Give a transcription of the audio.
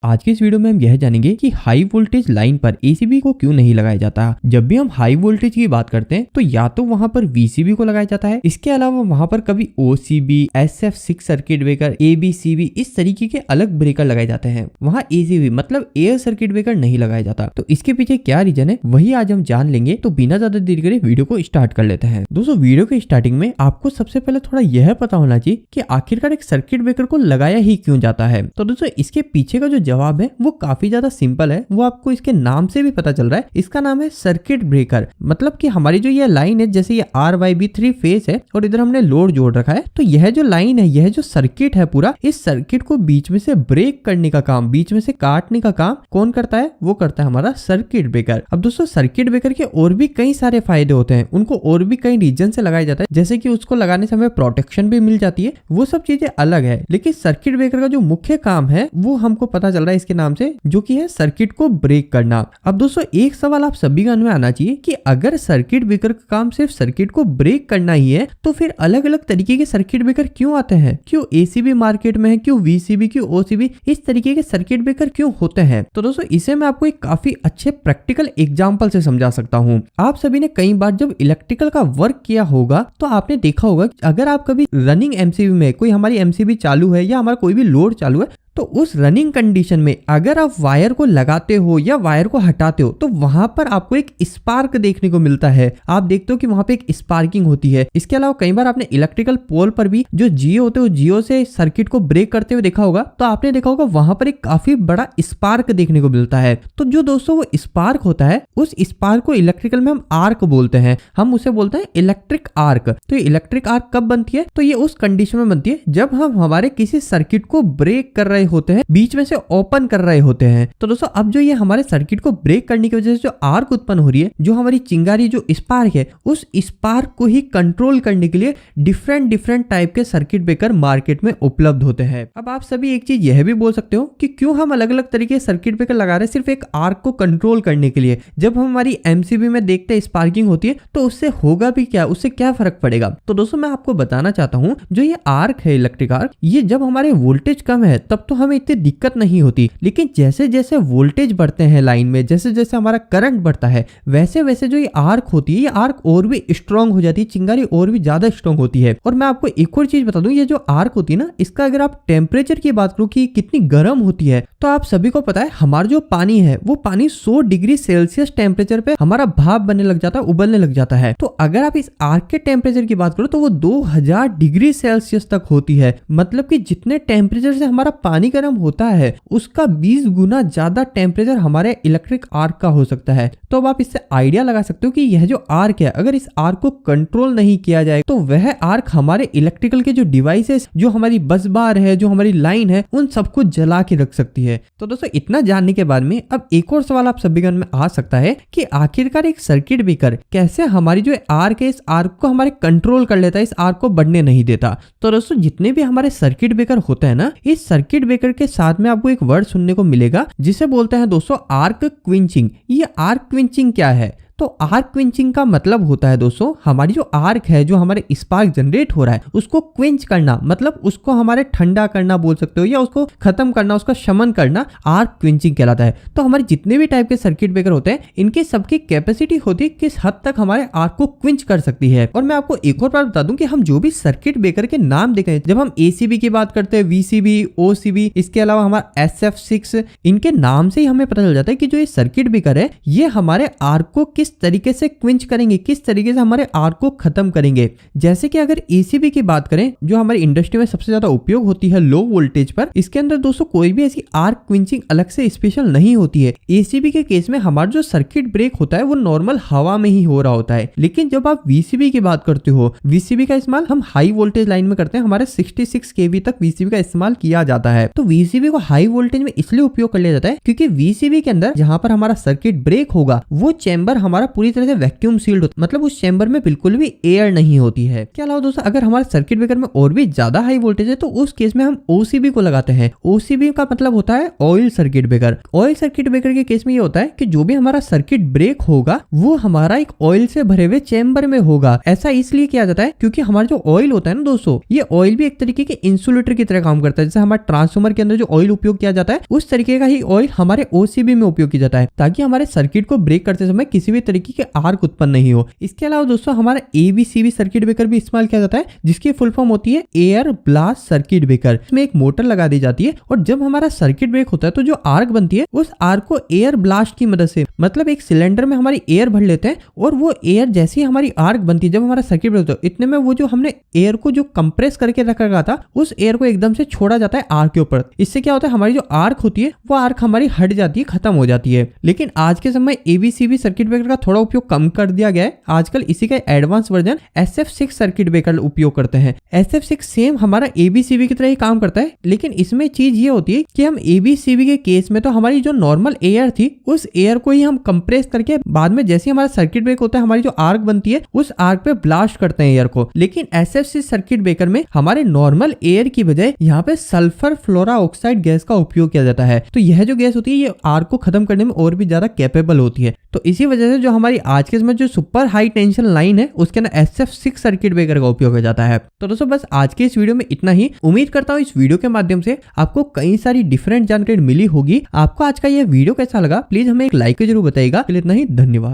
आज के इस वीडियो में हम यह जानेंगे कि हाई वोल्टेज लाइन पर एसीबी को क्यों नहीं लगाया जाता। जब भी हम हाई वोल्टेज की बात करते हैं तो या तो वहां पर वीसीबी को लगाया जाता है, इसके अलावा वहां पर कभी OCB, SF6 circuit breaker, ABCB इस तरीके के अलग ब्रेकर लगाए जाते हैं। वहां एसीबी मतलब एयर सर्किट ब्रेकर नहीं लगाया जाता। तो इसके पीछे क्या रीजन है वही आज हम जान लेंगे। तो बिना ज्यादा देरी करे वीडियो को स्टार्ट कर लेते हैं। दोस्तों वीडियो के स्टार्टिंग में आपको सबसे पहले थोड़ा यह पता होना चाहिए कि आखिरकार एक सर्किट ब्रेकर को लगाया ही क्यों जाता है। तो दोस्तों इसके पीछे का जो जवाब है वो काफी ज्यादा सिंपल है। वो आपको इसके नाम से भी पता चल रहा है। इसका नाम है सर्किट ब्रेकर। मतलब कि हमारी जो ये लाइन है, जैसे ये RYB 3 फेज है और इधर हमने लोड जोड़ रखा है, तो यह जो लाइन है, यह जो सर्किट है पूरा, इस सर्किट को बीच में से ब्रेक करने का काम, बीच में से काटने का काम कौन करता है? वो करता है हमारा सर्किट ब्रेकर। अब दोस्तों सर्किट ब्रेकर के और भी कई सारे फायदे होते हैं, उनको और भी कई रीजन से लगाया जाता है, जैसे कि उसको लगाने से हमें प्रोटेक्शन भी मिल जाती है, वो सब चीजें अलग है। लेकिन सर्किट ब्रेकर का जो मुख्य काम है वो हमको पता चल रहा है इसके नाम से, जो कि है सर्किट को ब्रेक करना। अब दोस्तों एक सवाल आप सभी का मन में आना चाहिए कि अगर सर्किट ब्रेकर का काम सिर्फ सर्किट को ब्रेक करना ही है तो फिर अलग अलग तरीके के सर्किट ब्रेकर क्यों आते हैं? क्यों एसीबी मार्केट में है, क्यों वीसीबी, क्यों ओसीबी, इस तरीके के सर्किट ब्रेकर क्यों होते हैं? तो दोस्तों इसे मैं आपको एक काफी अच्छे प्रैक्टिकल एग्जांपल से समझा सकता हूँ। आप सभी ने कई बार जब इलेक्ट्रिकल का वर्क किया होगा तो आपने देखा होगा अगर आप कभी रनिंग एमसीबी में, कोई हमारी एमसीबी चालू है या हमारा कोई भी लोड चालू है, तो उस रनिंग कंडीशन में अगर आप वायर को लगाते हो या वायर को हटाते हो तो वहां पर आपको एक स्पार्क देखने को मिलता है। आप देखते हो कि वहां पे एक स्पार्किंग होती है। इसके अलावा कई बार आपने इलेक्ट्रिकल पोल पर भी जो जियो होते हैं, जियो से सर्किट को ब्रेक करते हुए देखा होगा, तो आपने देखा होगा वहां पर एक काफी बड़ा स्पार्क देखने को मिलता है। तो जो दोस्तों वो स्पार्क होता है, उस स्पार्क को इलेक्ट्रिकल में हम आर्क बोलते हैं। हम उसे बोलते हैं इलेक्ट्रिक आर्क। तो ये इलेक्ट्रिक आर्क कब बनती है? तो ये उस कंडीशन में बनती है जब हम हमारे किसी सर्किट को ब्रेक कर रहे होते हैं, बीच में से ओपन कर रहे होते हैं। तो दोस्तों अब जो ये हमारे सर्किट को ब्रेक करने की वजह से जो आर्क उत्पन्न हो रही है, जो हमारी चिंगारी, जो स्पार्क है, उस स्पार्क को ही कंट्रोल करने के लिए डिफरेंट टाइप के सर्किट ब्रेकर मार्केट में उपलब्ध होते हैं। अब आप सभी एक चीज यह भी बोल सकते हो कि क्यों हम अलग अलग तरीके सर्किट ब्रेकर लगा रहे हैं सिर्फ एक आर्क को कंट्रोल करने के लिए। जब हम हमारी एमसीबी में देखते हैं स्पार्किंग होती है तो उससे होगा भी क्या, उससे क्या फर्क पड़ेगा? तो दोस्तों मैं आपको बताना चाहता हूं, जो ये आर्क है, इलेक्ट्रिक आर्क, ये जब हमारे वोल्टेज कम है तब तो हमें इतनी दिक्कत नहीं होती, लेकिन जैसे जैसे वोल्टेज बढ़ते हैं लाइन में, जैसे जैसे हमारा करंट बढ़ता है, वैसे वैसे जो ये आर्क होती है, ये आर्क और भी स्ट्रांग हो जाती है, चिंगारी और भी ज्यादा स्ट्रांग होती है। और मैं आपको एक और चीज बता दूं, ये जो आर्क होती है ना, इसका अगर आप टेम्परेचर की बात करो कि कितनी गर्म होती है, तो आप सभी को पता है हमारा जो पानी है वो पानी 100 डिग्री सेल्सियस टेम्परेचर पे हमारा भाप बनने लग जाता है, उबलने लग जाता है। तो अगर आप इस आर्क के टेम्परेचर की बात करो तो वो 2000 डिग्री सेल्सियस तक होती है। मतलब कि जितने टेम्परेचर से हमारा पानी गर्म होता है उसका 20 गुना ज्यादा टेम्परेचर हमारे इलेक्ट्रिक आर्क का हो सकता है। तो अब आप इससे आइडिया लगा सकते हो कि यह जो आर्क है, अगर इस आर्क को कंट्रोल नहीं किया जाए तो वह आर्क हमारे इलेक्ट्रिकल के जो डिवाइसेस, जो हमारी बस बार है, जो हमारी लाइन है, उन सबको जला के रख सकती है। तो दोस्तों इतना जानने के बाद में अब एक और सवाल आप सभी के मन में आ सकता है कि आखिरकार एक सर्किट ब्रेकर कैसे हमारी जो आर्क है, इस आर्क को हमारे कंट्रोल कर लेता है, इस आर्क को बढ़ने नहीं देता। तो दोस्तों जितने भी हमारे सर्किट ब्रेकर होते हैं ना, इस सर्किट ब्रेकर के साथ में आपको एक वर्ड सुनने को मिलेगा जिसे बोलते हैं दोस्तों आर्क क्विंचिंग। ये आर्क क्विंचिंग क्या है? तो आर्क क्विंचिंग का मतलब होता है दोस्तों, हमारी जो आर्क है, जो हमारे स्पार्क जनरेट हो रहा है, उसको क्विंच करना, मतलब उसको हमारे ठंडा करना बोल सकते हो, या उसको खत्म करना, उसका शमन करना, आर्क क्विंचिंग कहलाता है। तो हमारे जितने भी टाइप के सर्किट ब्रेकर होते हैं, इनके सबकी कैपेसिटी होती है किस हद तक हमारे आर्क को क्विंच कर सकती है। और मैं आपको एक और बात बता दूं कि हम जो भी सर्किट ब्रेकर के नाम देख रहे हैं, जब हम एसीबी की बात करते हैं, वीसीबी, ओसीबी, इसके अलावा हमारा SF6, इनके नाम से ही हमें पता चल जाता है कि जो ये सर्किट ब्रेकर है, ये हमारे आर्क को किस तरीके से क्विंच करेंगे, किस तरीके से हमारे आर्क को खत्म करेंगे। जैसे कि अगर एसीबी की बात करें, जो हमारी इंडस्ट्री में सबसे ज्यादा उपयोग होती है लो वोल्टेज पर, इसके अंदर दोस्तों कोई भी ऐसी आर्क क्विंचिंग अलग से स्पेशल नहीं होती है। एसीबी के केस में हमारा जो सर्किट ब्रेक होता है वो नॉर्मल हवा में ही हो रहा होता है। लेकिन जब आप वीसीबी की बात करते हो, वीसीबी का इस्तेमाल हम हाई वोल्टेज लाइन में करते हैं, हमारे 66 kV तक वीसीबी का इस्तेमाल किया जाता है। तो वीसीबी को हाई वोल्टेज में इसलिए उपयोग कर लिया जाता है क्योंकि वीसीबी के अंदर जहां पर हमारा सर्किट ब्रेक होगा, वो चैम्बर हमारे हमारा पूरी तरह से वैक्यूम सील्ड होता है, मतलब उस चेंबर में बिल्कुल भी एयर नहीं होती है। इसके अलावा दोस्तों अगर हमारे सर्किट ब्रेकर में और भी ज्यादा हाई वोल्टेज है तो उस केस में हम ओसीबी को लगाते हैं। ओसीबी का मतलब होता है oil circuit breaker. Oil circuit breaker के केस में ये होता है कि जो भी हमारा सर्किट ब्रेक होगा वो हमारा एक ऑयल से भरे हुए चेंबर में होगा। ऐसा इसलिए किया जाता है क्योंकि हमारा जो ऑयल होता है ना दोस्तों, ये ऑयल भी एक तरीके के इंसुलेटर की तरह काम करता है। जैसे हमारे ट्रांसफार्मर के अंदर जो ऑयल उपयोग किया जाता है उस तरीके का ही ऑयल हमारे ओसीबी में उपयोग किया जाता है, ताकि हमारे सर्किट को ब्रेक करते समय किसी भी तरीके के आर्क उत्पन्न नहीं हो। इसके अलावा दोस्तों हमारा एबीसीबी सर्किट ब्रेकर भी इस्तेमाल किया जाता है, जिसकी फुल फॉर्म होती है एयर ब्लास्ट सर्किट ब्रेकर। इसमें एक मोटर लगा दी जाती है और जब हमारा सर्किट ब्रेक होता है तो जो आर्क बनती है उस आर्क को एयर ब्लास्ट की मदद से, मतलब एक सिलेंडर में हमारी एयर भर लेते हैं और वो एयर जैसी हमारी आर्क बनती है, जब हमारा सर्किट ब्रेक होता है इतने में वो जो हमने एयर को जो कंप्रेस करके रखा गया था उस एयर को एकदम से छोड़ा जाता है आर्क के ऊपर। इससे क्या होता है हमारी जो आर्क होती है वो आर्क हमारी हट जाती है, खत्म हो जाती है। लेकिन आज के समय एबीसीबी सर्किट ब्रेकर का थोड़ा उपयोग कम कर दिया गया है। आजकल इसी का advance version SF6 circuit breaker उपयोग करते हैं। SF6 सेम हमारा एबीसीबी की तरह ही काम करता है, लेकिन इसमें चीज ये होती है कि हम एबीसीबी के केस में तो हमारी जो नॉर्मल एयर थी उस एयर को ही हम कंप्रेस करके बाद में जैसे हमारा सर्किट ब्रेक होता है हमारी जो आर्क बनती है उस आर्क पे ब्लास्ट करते हैं एयर को। लेकिन SF6 सर्किट ब्रेकर में हमारे नॉर्मल एयर की बजाय यहाँ पे सल्फर फ्लोरा ऑक्साइड गैस का उपयोग किया जाता है। तो यह जो गैस होती है ये आर्क को खत्म करने में और भी ज्यादा कैपेबल होती है। तो इसी वजह से जो हमारी आज के समय जो सुपर हाई टेंशन लाइन है उसके अंदर SF6 सर्किट ब्रेकर का उपयोग किया जाता है। तो दोस्तों बस आज के इस वीडियो में इतना ही। उम्मीद करता हूँ इस वीडियो के माध्यम से आपको कई सारी डिफरेंट जानकारी मिली होगी। आपको आज का यह वीडियो कैसा लगा प्लीज हमें एक लाइक जरूर बताइएगा। इतना ही, धन्यवाद।